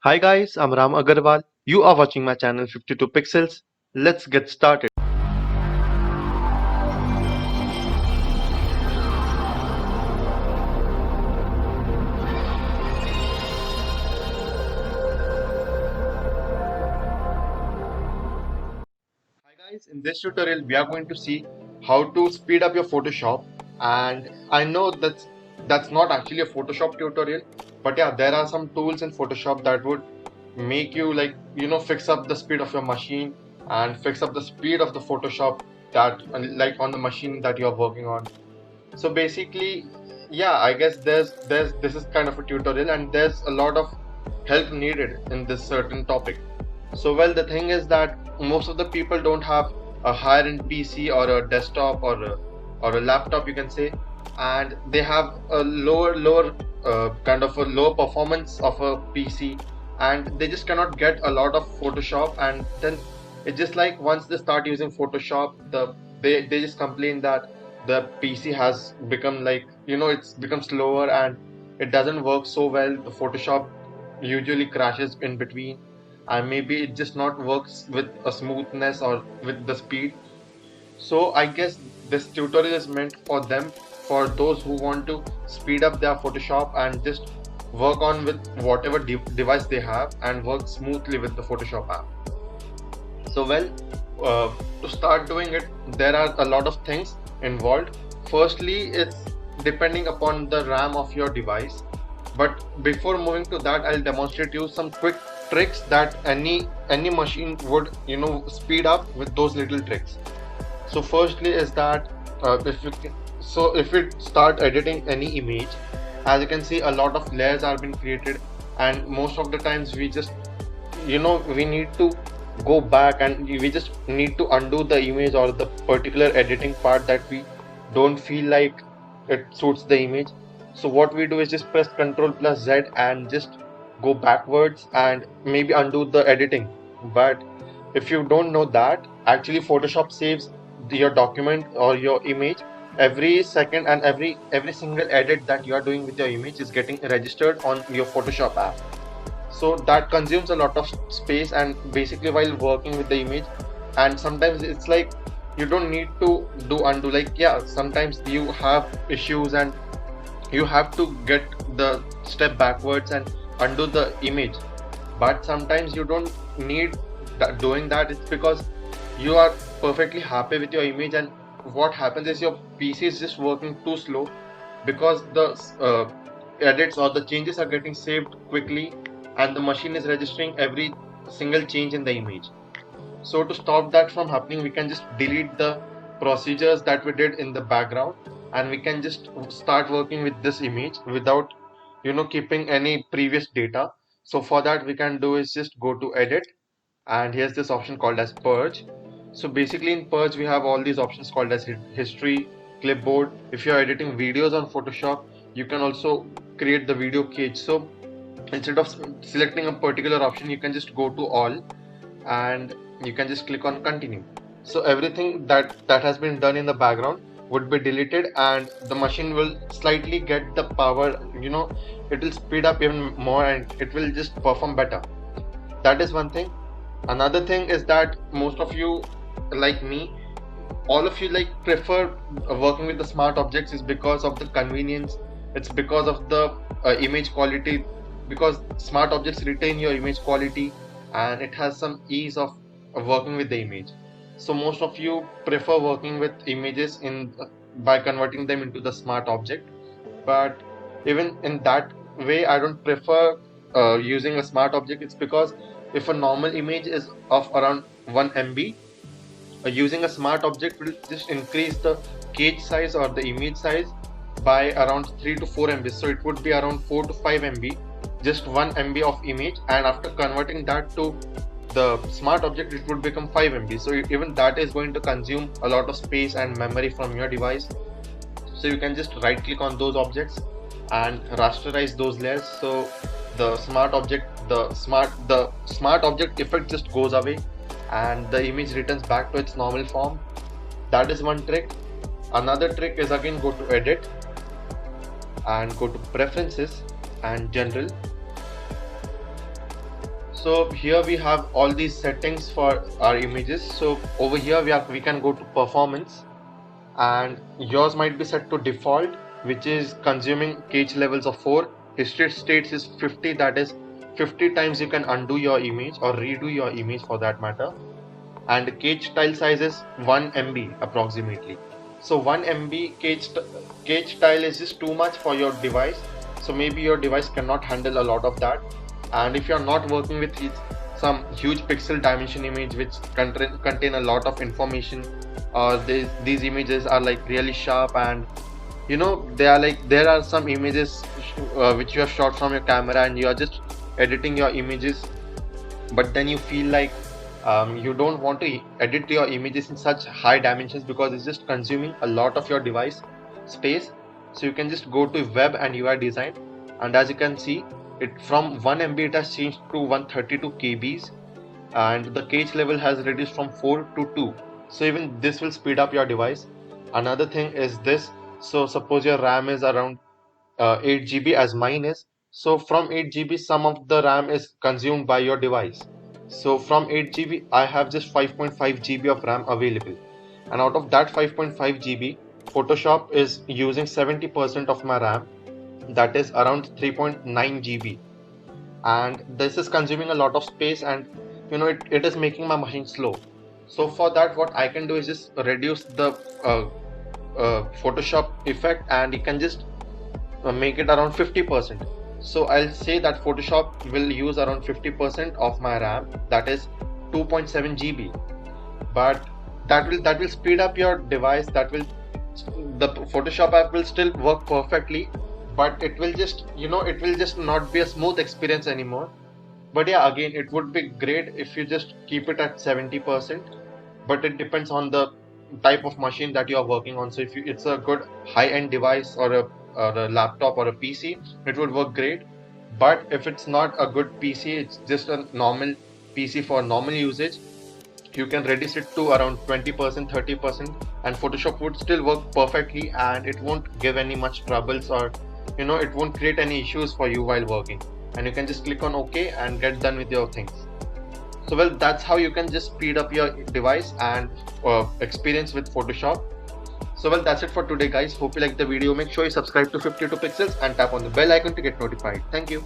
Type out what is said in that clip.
Hi guys, I'm Ram Agarwal. You are watching my channel 52 Pixels. Let's get started. Hi guys, in this tutorial we are going to see how to speed up your Photoshop, and I know that's not actually a Photoshop tutorial, but yeah, there are some tools in Photoshop that would make you fix up the speed of your machine and fix up the speed of the Photoshop that like on the machine that you're working on. So basically, yeah, I guess there's this is kind of a tutorial and there's a lot of help needed in this certain topic. So well, the thing is that most of the people don't have a higher end PC or a desktop or a laptop, you can say, and they have a lower kind of a lower performance of a PC, and they just cannot get a lot of Photoshop. And then it's just like once they start using Photoshop, they just complain that the PC has become like it's become slower and it doesn't work so well. The Photoshop usually crashes in between, and maybe it just not works with a smoothness or with the speed. So I guess this tutorial is meant for them, for those who want to speed up their Photoshop and just work on with whatever device they have and work smoothly with the Photoshop app. So well, to start doing it, there are a lot of things involved. Firstly, it's depending upon the RAM of your device. But before moving to that, I'll demonstrate you some quick tricks that any machine would speed up with those little tricks. So firstly is that if we start editing any image, as you can see, a lot of layers are being created, and most of the times we just we need to go back and we just need to undo the image or the particular editing part that we don't feel like it suits the image. So what we do is just press Ctrl plus Z and just go backwards and maybe undo the editing. But if you don't know that, actually Photoshop saves your document or your image every second, and every single edit that you are doing with your image is getting registered on your Photoshop app. So that consumes a lot of space, and basically while working with the image, and sometimes it's like you don't need to do undo. Like, yeah, sometimes you have issues and you have to get the step backwards and undo the image, but sometimes you don't need doing that. It's because you are perfectly happy with your image, and what happens is your PC is just working too slow because the edits or the changes are getting saved quickly, and the machine is registering every single change in the image. So to stop that from happening, we can just delete the procedures that we did in the background, and we can just start working with this image without keeping any previous data. So for that, we can do is just go to edit, and here's this option called as purge. So basically in purge we have all these options called as history, clipboard. If you're editing videos on Photoshop, you can also create the video cage. So instead of selecting a particular option, you can just go to all and you can just click on continue. So everything that has been done in the background would be deleted, and the machine will slightly get the power, it will speed up even more and it will just perform better. That is one thing. Another thing is that most of you, like me, all of you, like, prefer working with the smart objects is because of the convenience. It's because of the image quality, because smart objects retain your image quality and it has some ease of working with the image. So most of you prefer working with images in by converting them into the smart object. But even in that way, I don't prefer using a smart object. It's because if a normal image is of around 1 MB, using a smart object will just increase the cage size or the image size by around 3 to 4 MB. So it would be around 4 to 5 MB, just 1 MB of image, and after converting that to the smart object, it would become 5 MB. So even that is going to consume a lot of space and memory from your device. So you can just right click on those objects and rasterize those layers. So the smart object effect just goes away and the image returns back to its normal form. That is one trick. Another trick is, again, go to edit and go to preferences and general, So here we have all these settings for our images. So over here we can go to performance, and yours might be set to default, which is consuming cache levels of 4. History states is 50, that is 50 times you can undo your image or redo your image for that matter. And cache tile size is 1 MB approximately. So 1 MB cache tile is just too much for your device. So maybe your device cannot handle a lot of that. And if you're not working with some huge pixel dimension image which contain a lot of information, or these images are like really sharp, and you know they are like, there are some images which you have shot from your camera and you are just editing your images, but then you feel like you don't want to edit your images in such high dimensions because it's just consuming a lot of your device space. So you can just go to web and UI design, and as you can see, it from 1 MB it has changed to 132 KBs, and the cache level has reduced from 4 to 2. So even this will speed up your device. Another thing is this. So suppose your RAM is around 8 GB as mine is. So from 8 GB some of the RAM is consumed by your device. So from 8 GB I have just 5.5 GB of RAM available, and out of that 5.5 GB, Photoshop is using 70% of my RAM, that is around 3.9 GB, and this is consuming a lot of space, and you know it is making my machine slow. So for that, what I can do is just reduce the Photoshop effect, and you can just make it around 50%. So I'll say that Photoshop will use around 50% of my RAM, that is 2.7 GB. But that will speed up your device. The Photoshop app will still work perfectly, but it will just, it will just not be a smooth experience anymore. But yeah, again, it would be great if you just keep it at 70%, but it depends on the type of machine that you are working on. So if it's a good high-end device or a laptop or a PC, it would work great. But if it's not a good PC, it's just a normal PC for normal usage, you can reduce it to around 20%, 30%, and Photoshop would still work perfectly, and it won't give any much troubles, or it won't create any issues for you while working. And you can just click on OK and get done with your things. So well, that's how you can just speed up your device and experience with Photoshop. So well, that's it for today guys. Hope you liked the video. Make sure you subscribe to 52 Pixels and tap on the bell icon to get notified. Thank you.